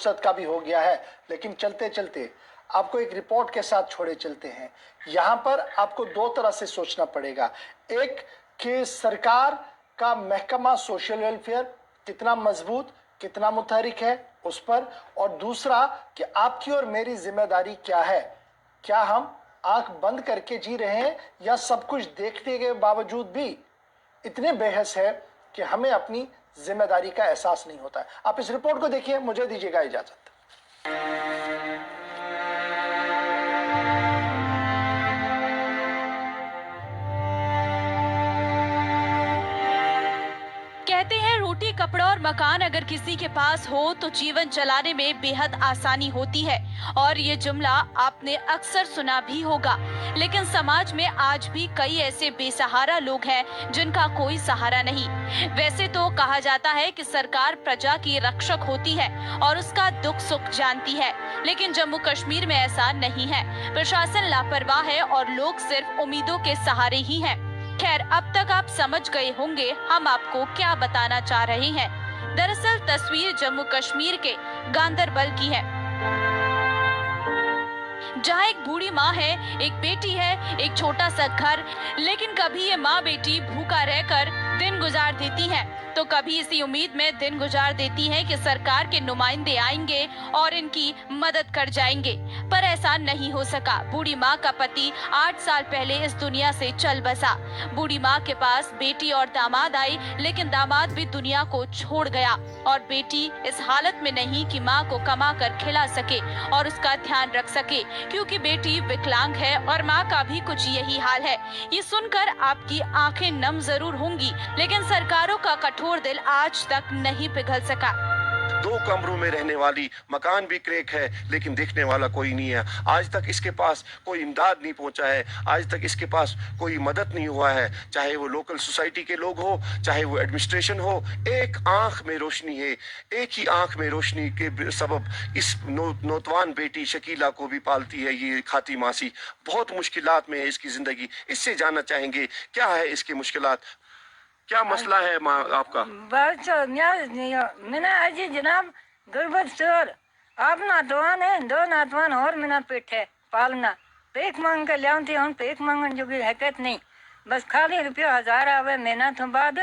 फुर्सत का भी हो गया है, लेकिन चलते चलते आपको एक रिपोर्ट के साथ छोड़े चलते हैं। यहाँ पर आपको दो तरह से सोचना पड़ेगा। एक कि सरकार का महकमा सोशल वेलफेयर कितना मजबूत, कितना मुतहरिक है उस पर, और दूसरा कि आपकी और मेरी जिम्मेदारी क्या है। क्या हम आंख बंद करके जी रहे हैं या सब कुछ देखने के बावजूद भी इतने बेहस है कि हमें अपनी जिम्मेदारी का एहसास नहीं होता है। आप इस रिपोर्ट को देखिए, मुझे दीजिएगा इजाजत। कहते हैं रोटी, कपड़ा और मकान अगर किसी के पास हो तो जीवन चलाने में बेहद आसानी होती है, और ये जुमला आपने अक्सर सुना भी होगा। लेकिन समाज में आज भी कई ऐसे बेसहारा लोग हैं जिनका कोई सहारा नहीं। वैसे तो कहा जाता है कि सरकार प्रजा की रक्षक होती है और उसका दुख सुख जानती है, लेकिन जम्मू कश्मीर में ऐसा नहीं है। प्रशासन लापरवाह है और लोग सिर्फ उम्मीदों के सहारे ही हैं। खैर, अब तक आप समझ गए होंगे हम आपको क्या बताना चाह रहे हैं। दरअसल तस्वीर जम्मू कश्मीर के गांदरबल की है, जहाँ एक बूढ़ी माँ है, एक बेटी है, एक छोटा सा घर। लेकिन कभी ये माँ बेटी भूखा रहकर दिन गुजार देती हैं, तो कभी इसी उम्मीद में दिन गुजार देती हैं कि सरकार के नुमाइंदे आएंगे और इनकी मदद कर जाएंगे। पर ऐसा नहीं हो सका। बूढ़ी माँ का पति 8 साल पहले इस दुनिया से चल बसा। बूढ़ी माँ के पास बेटी और दामाद आई, लेकिन दामाद भी दुनिया को छोड़ गया और बेटी इस हालत में नहीं कि माँ को कमा कर खिला सके और उसका ध्यान रख सके, क्योंकि बेटी विकलांग है और माँ का भी कुछ यही हाल है। ये सुनकर आपकी आंखें नम जरूर होंगी, लेकिन सरकारों का कठोर दिल आज तक नहीं पिघल सका। 2 कमरों में रहने वाली, मकान भी क्रेक है लेकिन देखने वाला कोई नहीं है। आज तक इसके पास कोई इमदाद नहीं पहुंचा है, आज तक इसके पास कोई मदद नहीं हुआ है, चाहे वो लोकल सोसाइटी के लोग हो, चाहे वो एडमिनिस्ट्रेशन हो। एक आंख में रोशनी है, एक ही आंख में रोशनी के सबब इस नौजवान बेटी शकीला को भी पालती है ये खाती मासी। बहुत मुश्किलात में है इसकी जिंदगी। इससे जानना चाहेंगे क्या है इसकी मुश्किलात, क्या मसला है माँ आपका? बस मैंने आज जनाब गुरबत सर आप नातवान है, 2 नातवान और मेरा पेट है पालना। पेक मांग कर लिया थे, हम पेक मांगन जो की हकीकत नहीं, बस खाली रुपया 1000 आवे महीना तो बाद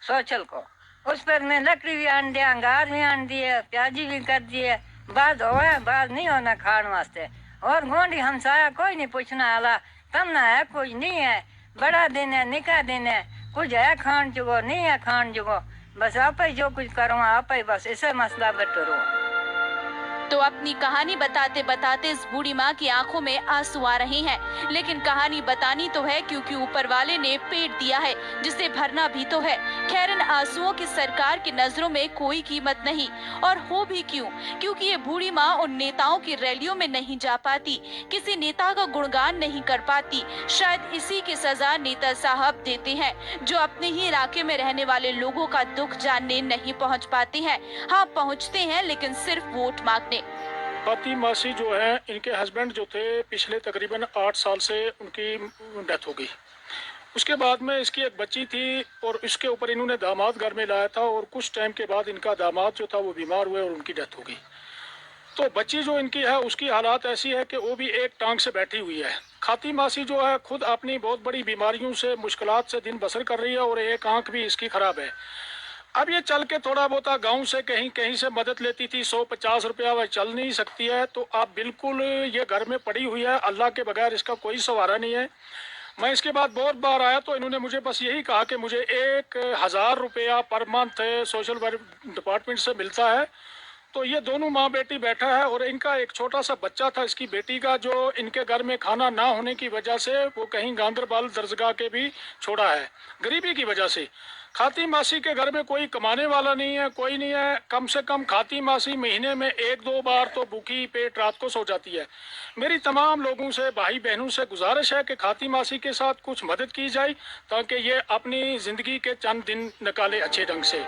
सोचल को। उस पर मैं लकड़ी भी आन दिया, अंगार भी आन दिए, प्याजी भी कर दिए। बाद होया बाद नहीं होना खान वास्ते। और गोंडी हमसाया कोई नहीं पूछना आला, तम ना है कोई नहीं है, बड़ा दिन है, निकाह दिन है, कुछ है खान जुगो नहीं है खान जुगो, बस आप ही जो कुछ करो आप ही, बस इसे मसला बटरो। तो अपनी कहानी बताते बताते इस बूढ़ी माँ की आंखों में आंसू आ रहे हैं, लेकिन कहानी बतानी तो है क्योंकि ऊपर वाले ने पेट दिया है जिसे भरना भी तो है। खैर, इन आंसुओं की सरकार की नजरों में कोई कीमत नहीं, और हो भी क्यों, क्योंकि ये बूढ़ी माँ उन नेताओं की रैलियों में नहीं जा पाती, किसी नेता का गुणगान नहीं कर पाती। शायद इसी की सजा नेता साहब देते हैं, जो अपने ही इलाके में रहने वाले लोगों का दुख जानने नहीं पहुँच पाते हैं। हाँ, पहुँचते हैं, लेकिन सिर्फ वोट मांगने। फाती मासी जो है, इनके हस्बैंड जो थे पिछले तकरीबन 8 साल से उनकी डेथ हो गई। उसके बाद में इसकी एक बच्ची थी और इसके ऊपर इन्होंने दामाद घर में लाया था, और कुछ टाइम के बाद इनका दामाद जो था वो बीमार हुए और उनकी डेथ हो गई। तो बच्ची जो इनकी है उसकी हालात ऐसी है कि वो भी एक टांग से बैठी हुई है। खाती मासी जो है खुद अपनी बहुत बड़ी बीमारियों से, मुश्किलात से दिन बसर कर रही है, और एक आंख भी इसकी खराब है। अब ये चल के थोड़ा बहुत गांव से कहीं कहीं से मदद लेती थी, 150 रुपया, वह चल नहीं सकती है। तो आप बिल्कुल ये घर में पड़ी हुई है, अल्लाह के बगैर इसका कोई सहारा नहीं है। मैं इसके बाद बहुत बार आया तो इन्होंने मुझे बस यही कहा कि मुझे 1000 रुपया per month social welfare department से मिलता है। तो ये दोनों माँ बेटी बैठा है, और इनका एक छोटा सा बच्चा था इसकी बेटी का, जो इनके घर में खाना ना होने की वजह से वो कहीं गांदरबल दरसगाह के भी छोड़ा है, गरीबी की वजह से। खाती मासी के घर में कोई कमाने वाला नहीं है, कोई नहीं है। कम से कम खाती मासी महीने में 1-2 बार तो भूखी पेट रात को सो जाती है। मेरी तमाम लोगों से, भाई बहनों से गुजारिश है कि खाती मासी के साथ कुछ मदद की जाए, ताकि ये अपनी जिंदगी के चंद दिन निकाले अच्छे ढंग से।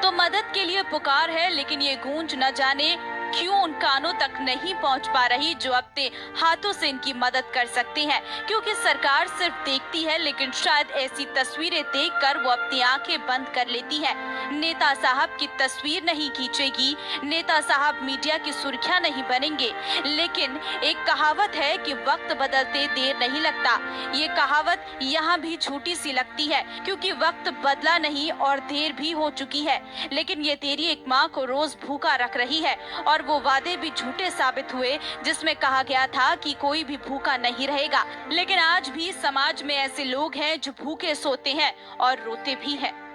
तो मदद के लिए पुकार है, लेकिन ये गूंज न जाने क्यों उन कानों तक नहीं पहुंच पा रही जो अपने हाथों से इनकी मदद कर सकते हैं। क्योंकि सरकार सिर्फ देखती है, लेकिन शायद ऐसी तस्वीरें देखकर वो अपनी आंखें बंद कर लेती है। नेता साहब की तस्वीर नहीं खींचेगी, नेता साहब मीडिया की सुर्खियां नहीं बनेंगे, लेकिन एक कहावत है कि वक्त बदलते देर नहीं लगता। ये कहावत यहाँ भी झूठी सी लगती है, क्योंकि वक्त बदला नहीं और देर भी हो चुकी है। लेकिन ये देरी एक माँ को रोज भूखा रख रही है और वो वादे भी झूठे साबित हुए जिसमें कहा गया था कि कोई भी भूखा नहीं रहेगा। लेकिन आज भी समाज में ऐसे लोग हैं जो भूखे सोते हैं और रोते भी हैं।